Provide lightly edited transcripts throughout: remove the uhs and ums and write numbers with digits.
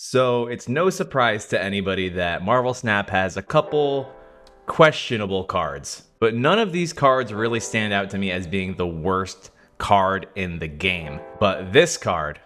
So it's no surprise to anybody that Marvel Snap has a couple questionable cards, but none of these cards really stand out to me as being the worst card in the game. But this card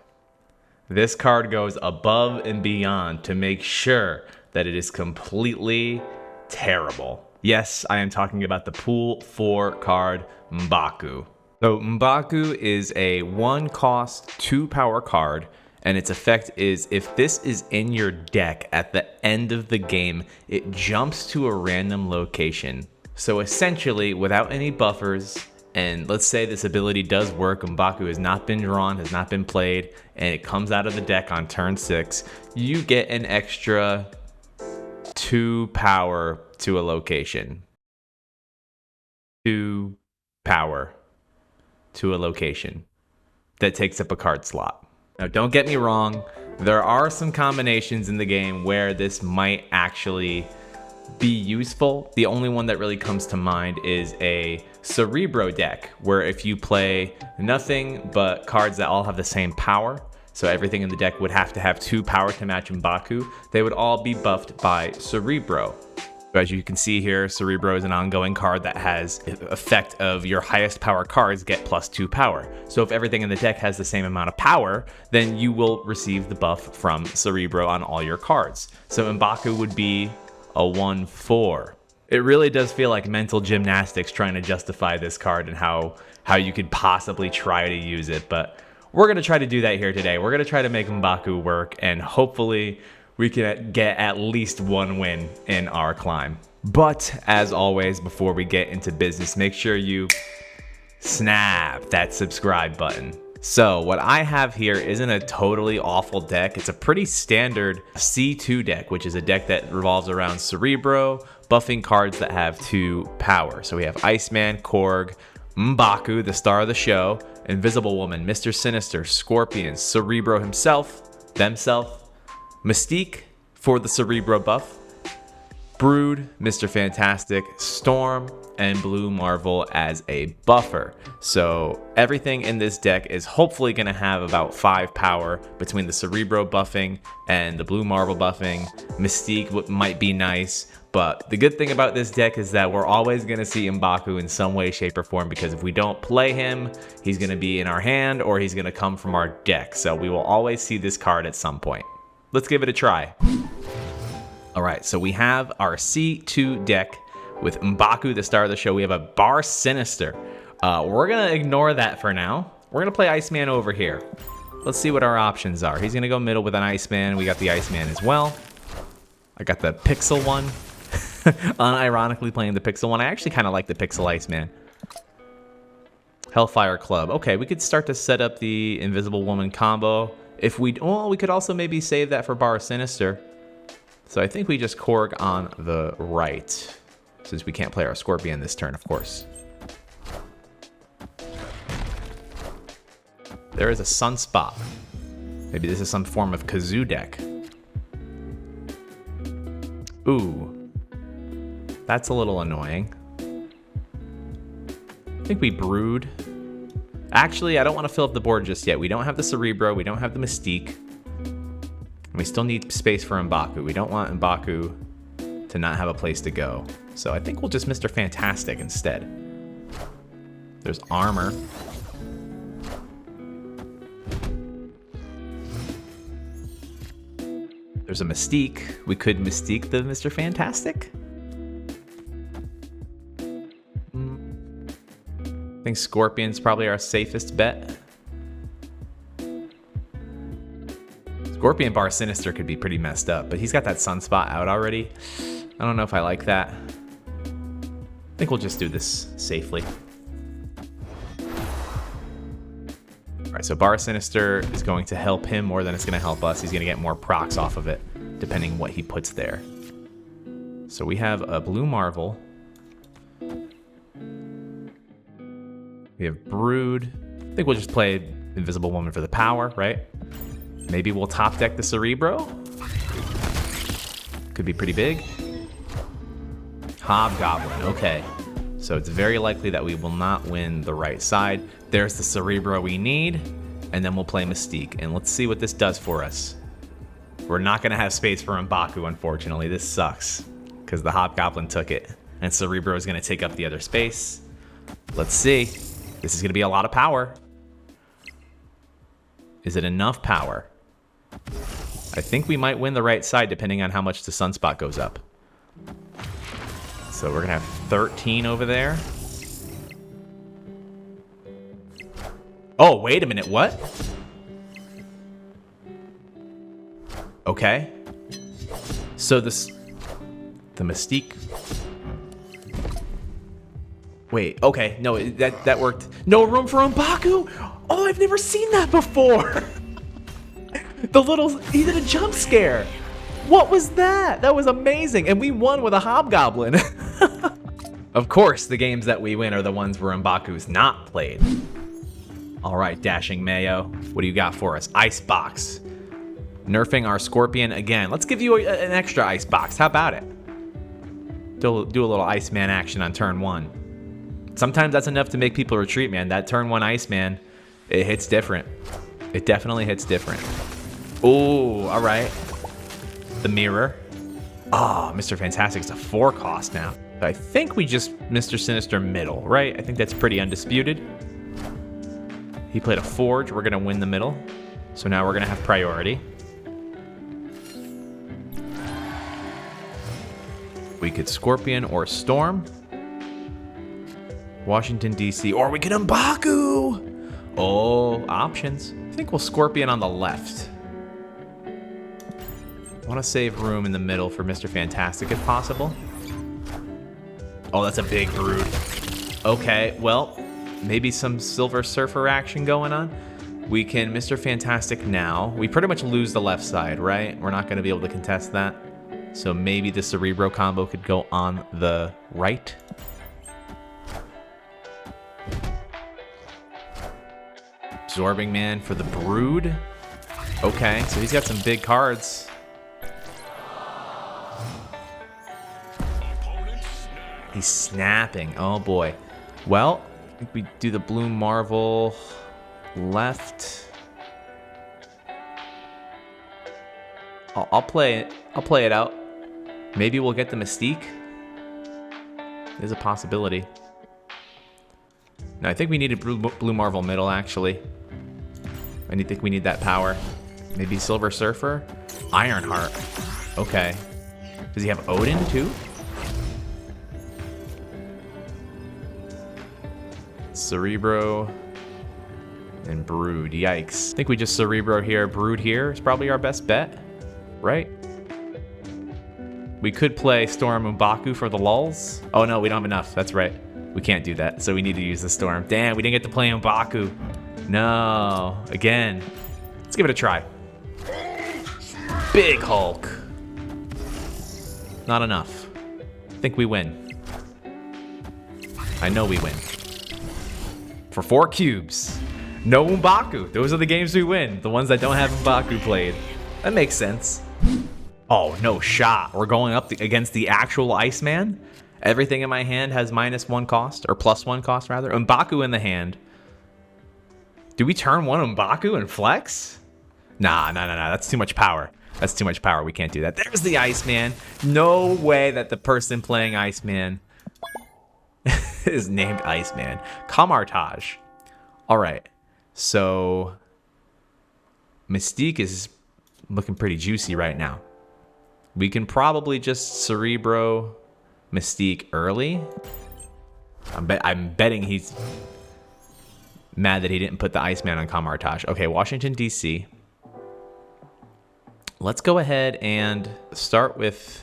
goes above and beyond to make sure that it is completely terrible. Yes, I am talking about the Pool 4 card, M'Baku. So M'Baku is a 1-cost, 2-power card, and its effect is if this is in your deck at the end of the game, it jumps to a random location. So essentially, without any buffers, and let's say this ability does work, M'Baku has not been drawn, has not been played, and it comes out of the deck on turn 6, you get an extra 2 power to a location. 2 power to a location that takes up a card slot. Now, don't get me wrong, there are some combinations in the game where this might actually be useful. The only one that really comes to mind is a Cerebro deck, where if you play nothing but cards that all have the same power, so everything in the deck would have to have 2 power to match M'Baku, they would all be buffed by Cerebro. As you can see here, Cerebro is an ongoing card that has the effect of your highest power cards get +2 power. So if everything in the deck has the same amount of power, then you will receive the buff from Cerebro on all your cards. So M'Baku would be a 1/4. It really does feel like mental gymnastics trying to justify this card and how you could possibly try to use it. But we're going to try to do that here today. We're going to try to make M'Baku work, and hopefully we can get at least 1 win in our climb. But as always, before we get into business, make sure you snap that subscribe button. So what I have here isn't a totally awful deck. It's a pretty standard C2 deck, which is a deck that revolves around Cerebro, buffing cards that have 2 power. So we have Iceman, Korg, M'Baku, the star of the show, Invisible Woman, Mr. Sinister, Scorpion, Cerebro himself, themself, Mystique for the Cerebro buff, Brood, Mr. Fantastic, Storm, and Blue Marvel as a buffer. So everything in this deck is hopefully going to have about 5 power between the Cerebro buffing and the Blue Marvel buffing. Mystique might be nice, but the good thing about this deck is that we're always going to see M'Baku in some way, shape, or form, because if we don't play him, he's going to be in our hand or he's going to come from our deck. So we will always see this card at some point. Let's give it a try. All right, so we have our C2 deck with M'Baku, the star of the show. We have a Bar Sinister. We're going to ignore that for now. We're going to play Iceman over here. Let's see what our options are. He's going to go middle with an Iceman. We got the Iceman as well. I got the Pixel one. Unironically playing the Pixel one. I actually kind of like the Pixel Iceman. Hellfire Club. Okay, we could start to set up the Invisible Woman combo. If we could also maybe save that for Bar Sinister. So I think we just Korg on the right, since we can't play our Scorpion this turn, of course. There is a Sunspot. Maybe this is some form of Kazoo deck. Ooh. That's a little annoying. I think we Brood. Actually, I don't want to fill up the board just yet. We don't have the Cerebro. We don't have the Mystique. And we still need space for M'Baku. We don't want M'Baku to not have a place to go. So I think we'll just Mr. Fantastic instead. There's Armor. There's a Mystique. We could Mystique the Mr. Fantastic. I think Scorpion's probably our safest bet. Scorpion Bar Sinister could be pretty messed up, but he's got that Sunspot out already. I don't know if I like that. I think we'll just do this safely. All right, so Bar Sinister is going to help him more than it's going to help us. He's going to get more procs off of it, depending what he puts there. So we have a Blue Marvel. We have Brood. I think we'll just play Invisible Woman for the power, right? Maybe we'll top deck the Cerebro. Could be pretty big. Hobgoblin, okay. So it's very likely that we will not win the right side. There's the Cerebro we need, and then we'll play Mystique. And let's see what this does for us. We're not going to have space for M'Baku, unfortunately. This sucks because the Hobgoblin took it. And Cerebro is going to take up the other space. Let's see. This is going to be a lot of power. Is it enough power? I think we might win the right side depending on how much the Sunspot goes up. So we're going to have 13 over there. Oh, wait a minute. What? Okay. So the Mystique. Wait, okay. No, that worked. No room for M'Baku? Oh, I've never seen that before. He did a jump scare. What was that? That was amazing. And we won with a Hobgoblin. Of course, the games that we win are the ones where M'Baku's not played. All right, Dashing Mayo. What do you got for us? Icebox. Nerfing our Scorpion again. Let's give you an extra Icebox. How about it? Do a little Iceman action on turn 1. Sometimes that's enough to make people retreat, man. That turn 1 Iceman, it hits different. It definitely hits different. Oh, all right. The Mirror. Oh, Mr. Fantastic's a 4 cost now. I think we just Mr. Sinister middle, right? I think that's pretty undisputed. He played a Forge. We're going to win the middle. So now we're going to have priority. We could Scorpion or Storm. Washington, D.C. Or we could M'Baku. Oh, options. I think we'll Scorpion on the left. I want to save room in the middle for Mr. Fantastic if possible. Oh, that's a big Brood. Okay, well, maybe some Silver Surfer action going on. We can Mr. Fantastic now. We pretty much lose the left side, right? We're not going to be able to contest that. So maybe the Cerebro combo could go on the right. Absorbing Man for the Brood. Okay, so he's got some big cards. He's snapping. Oh boy. Well, I think we do the Bloom Marvel left. I'll play it. I'll play it out. Maybe we'll get the Mystique. There's a possibility. No, I think we need a Blue Marvel middle, actually. I think we need that power. Maybe Silver Surfer? Ironheart. Okay. Does he have Odin, too? Cerebro and Brood. Yikes. I think we just Cerebro here. Brood here is probably our best bet, right? We could play Storm M'Baku for the lulz. Oh no, we don't have enough. That's right. We can't do that, so we need to use the Storm. Damn, we didn't get to play M'Baku. No. Again. Let's give it a try. Big Hulk. Not enough. I think we win. I know we win. For 4 cubes. No M'Baku. Those are the games we win. The ones that don't have M'Baku played. That makes sense. Oh, no shot. We're going up against the actual Iceman. Everything in my hand has -1 cost, or +1 cost, rather. M'Baku in the hand. Do we turn 1 M'Baku and flex? Nah. That's too much power. That's too much power. We can't do that. There's the Iceman. No way that the person playing Iceman is named Iceman. Camartage. All right. So Mystique is looking pretty juicy right now. We can probably just Cerebro Mystique early. I'm betting he's mad that he didn't put the Iceman on Camartage. Okay, Washington, D.C. Let's go ahead and start with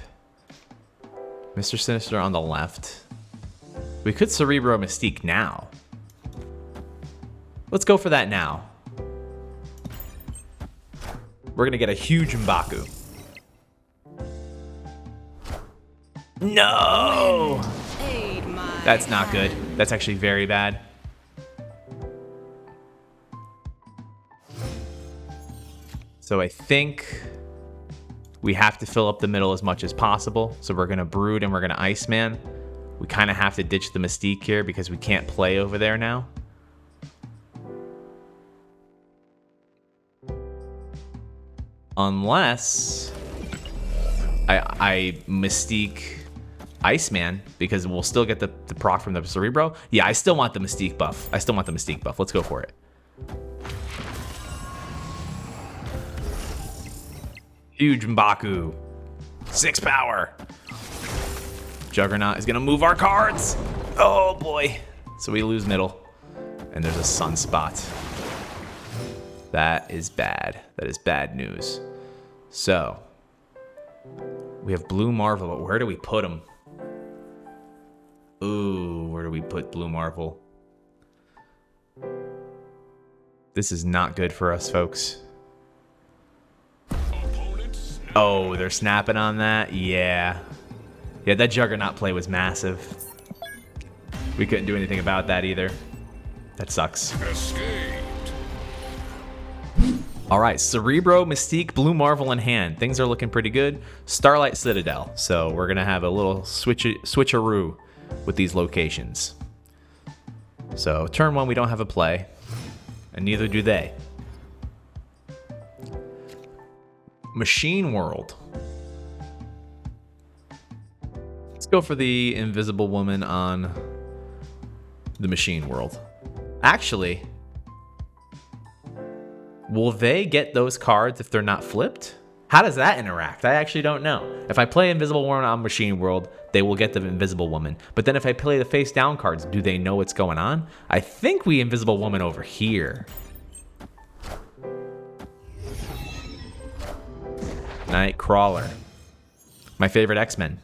Mr. Sinister on the left. We could Cerebro Mystique now. Let's go for that now. We're going to get a huge M'Baku. No! That's not good. That's actually very bad. So I think we have to fill up the middle as much as possible. So we're going to Brood and we're going to Iceman. We kind of have to ditch the Mystique here because we can't play over there now. Unless I Mystique Iceman, because we'll still get the proc from the Cerebro. Yeah, I still want the Mystique buff. Let's go for it. Huge M'Baku. 6 power. Juggernaut is going to move our cards. Oh, boy. So we lose middle. And there's a Sunspot. That is bad. That is bad news. So, we have Blue Marvel, but where do we put him? Ooh, where do we put Blue Marvel? This is not good for us, folks. Oh, they're snapping on that? Yeah. Yeah, that Juggernaut play was massive. We couldn't do anything about that either. That sucks. All right, Cerebro, Mystique, Blue Marvel in hand. Things are looking pretty good. Starlight Citadel. So we're going to have a little switcheroo with these locations. So turn 1, we don't have a play. And neither do they. Machine World. Let's go for the Invisible Woman on the Machine World. Actually, will they get those cards if they're not flipped? How does that interact? I actually don't know. If I play Invisible Woman on Machine World, they will get the Invisible Woman. But then if I play the face down cards, do they know what's going on? I think we Invisible Woman over here. Nightcrawler. My favorite X-Men.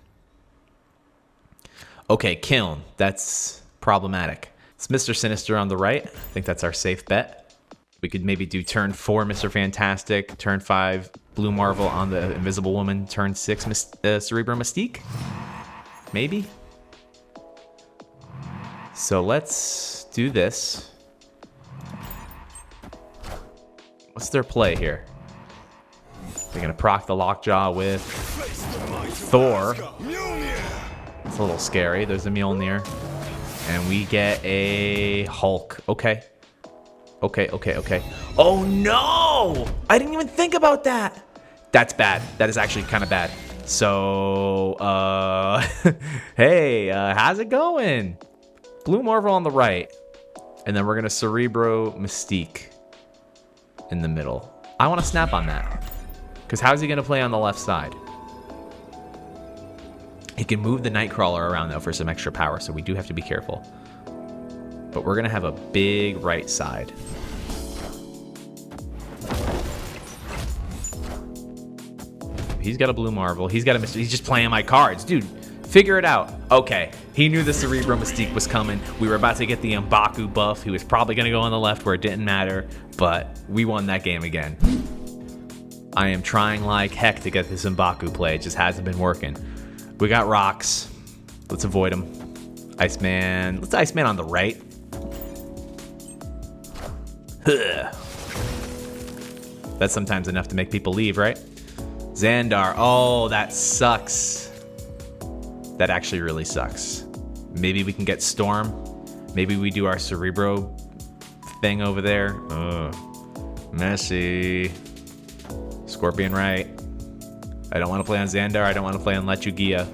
Okay, Kiln. That's problematic. It's Mr. Sinister on the right. I think that's our safe bet. We could maybe do turn 4 Mr. Fantastic, turn 5 Blue Marvel on the Invisible Woman, turn 6 Cerebro Mystique. Maybe. So let's do this. What's their play here? They're gonna proc the Lockjaw with Thor. It's a little scary. There's a Mjolnir. And we get a Hulk. Okay. Okay. Oh no! I didn't even think about that! That's bad. That is actually kind of bad. So, hey, how's it going? Blue Marvel on the right. And then we're gonna Cerebro Mystique in the middle. I want to snap on that. Because how's he gonna play on the left side? He can move the Nightcrawler around, though, for some extra power, so we do have to be careful. But we're going to have a big right side. He's got a Blue Marvel. He's got a Mystique. He's just playing my cards. Dude, figure it out. Okay, he knew the Cerebro Mystique was coming. We were about to get the M'Baku buff. He was probably going to go on the left where it didn't matter, but we won that game again. I am trying like heck to get this M'Baku play. It just hasn't been working. We got rocks. Let's avoid them. Iceman. Let's Iceman on the right. That's sometimes enough to make people leave, right? Xandar. Oh, that sucks. That actually really sucks. Maybe we can get Storm. Maybe we do our Cerebro thing over there. Messy. Scorpion right. I don't want to play on Xandar. I don't want to play on Lechugia.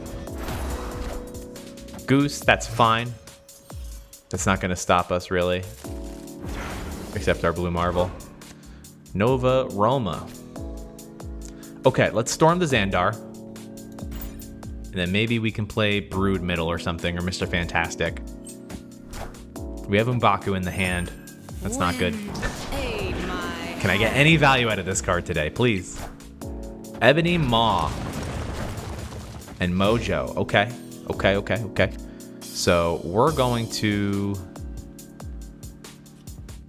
Goose, that's fine. That's not going to stop us, really. Except our Blue Marvel. Nova Roma. Okay, let's storm the Xandar. And then maybe we can play Brood middle or something, or Mr. Fantastic. We have M'Baku in the hand. That's not good. Can I get any value out of this card today, please? Ebony Maw. And Mojo. Okay. So we're going to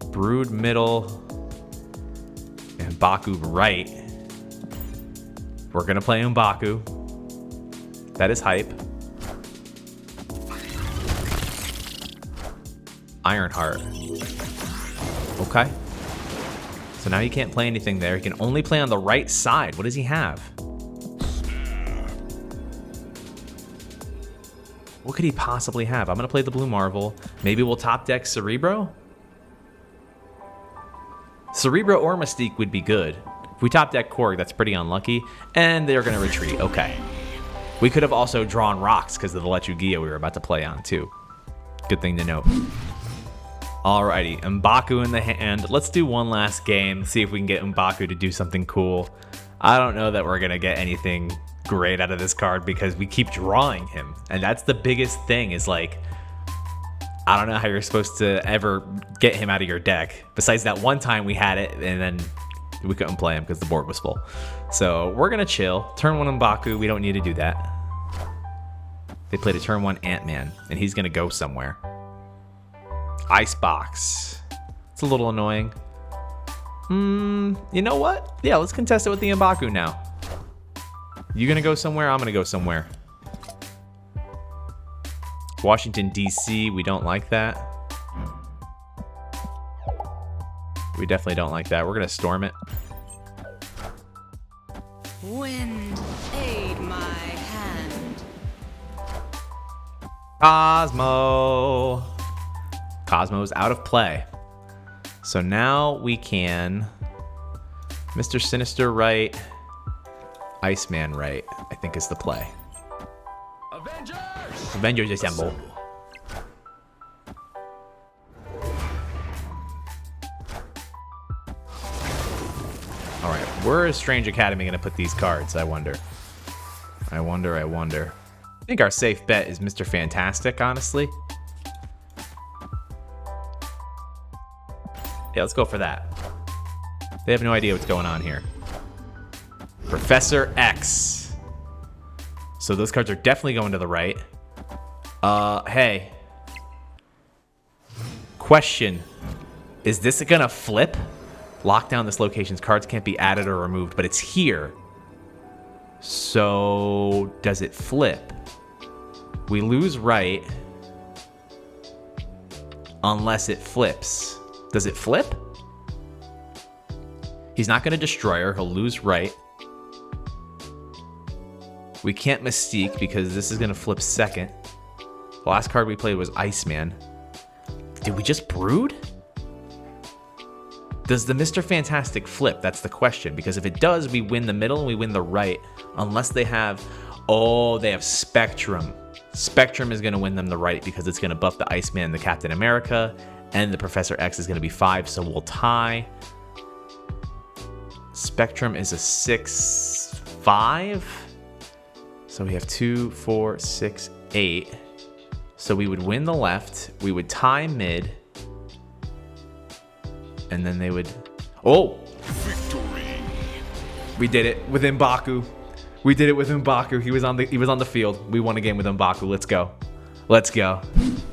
Brood middle and M'Baku right. We're going to play M'Baku. That is hype. Ironheart. Okay. So now he can't play anything there. He can only play on the right side. What does he have? What could he possibly have? I'm going to play the Blue Marvel. Maybe we'll top deck Cerebro? Cerebro or Mystique would be good If we top deck Korg, that's pretty unlucky. And they're going to retreat. Okay. We could have also drawn rocks because of the Lechugia we were about to play on too. Good thing to note. Alrighty, M'Baku in the hand. Let's do one last game. See if we can get M'Baku to do something cool. I don't know that we're going to get anything great out of this card because we keep drawing him. And that's the biggest thing is like, I don't know how you're supposed to ever get him out of your deck. Besides that one time we had it and then we couldn't play him because the board was full. So we're going to chill. Turn 1 M'Baku, we don't need to do that. They played a turn 1 Ant-Man and he's going to go somewhere. Icebox. It's a little annoying. You know what? Yeah, let's contest it with the M'Baku now. You going to go somewhere? I'm going to go somewhere. Washington, D.C., we don't like that. We definitely don't like that. We're going to storm it. Wind, aid my hand. Cosmo. Cosmo's out of play. So now we can Mr. Sinister right, Iceman right, I think is the play. Avengers Assemble. Alright, where is Strange Academy going to put these cards, I wonder? I wonder. I think our safe bet is Mr. Fantastic, honestly. Yeah, let's go for that. They have no idea what's going on here. Professor X. So those cards are definitely going to the right. Hey. Question. Is this gonna flip? Lock down this location's cards can't be added or removed, but it's here. So does it flip? We lose right. Unless it flips. Does it flip? He's not gonna destroy her, he'll lose right. We can't Mystique because this is gonna flip second. The last card we played was Iceman. Did we just Brood? Does the Mr. Fantastic flip? That's the question. Because if it does, we win the middle and we win the right. Unless they have... Oh, they have Spectrum. Spectrum is going to win them the right because it's going to buff the Iceman and the Captain America. And the Professor X is going to be 5, so we'll tie. Spectrum is a 6-5. So we have 2, 4, 6, 8. So we would win the left, we would tie mid, and then they would... Oh! Victory! We did it with M'Baku. We did it with M'Baku. He was on the field. We won a game with M'Baku. Let's go. Let's go.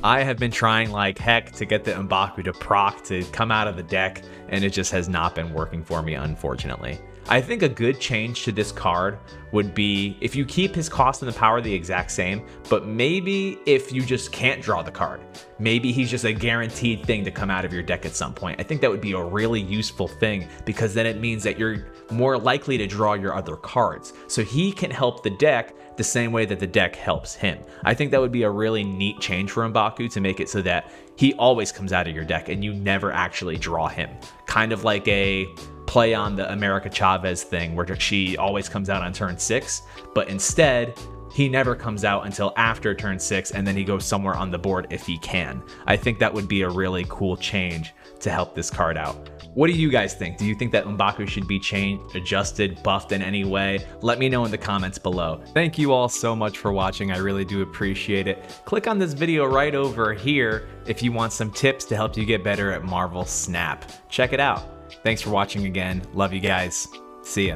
I have been trying like heck to get the M'Baku to proc to come out of the deck, and it just has not been working for me, unfortunately. I think a good change to this card would be if you keep his cost and the power the exact same, but maybe if you just can't draw the card, maybe he's just a guaranteed thing to come out of your deck at some point. I think that would be a really useful thing because then it means that you're more likely to draw your other cards. So he can help the deck the same way that the deck helps him. I think that would be a really neat change for M'Baku to make it so that he always comes out of your deck and you never actually draw him. Kind of like a play on the America Chavez thing where she always comes out on turn 6, but instead he never comes out until after turn 6 and then he goes somewhere on the board if he can. I think that would be a really cool change to help this card out. What do you guys think? Do you think that M'Baku should be changed, adjusted, buffed in any way? Let me know in the comments below. Thank you all so much for watching. I really do appreciate it. Click on this video right over here if you want some tips to help you get better at Marvel Snap. Check it out. Thanks for watching again. Love you guys. See ya.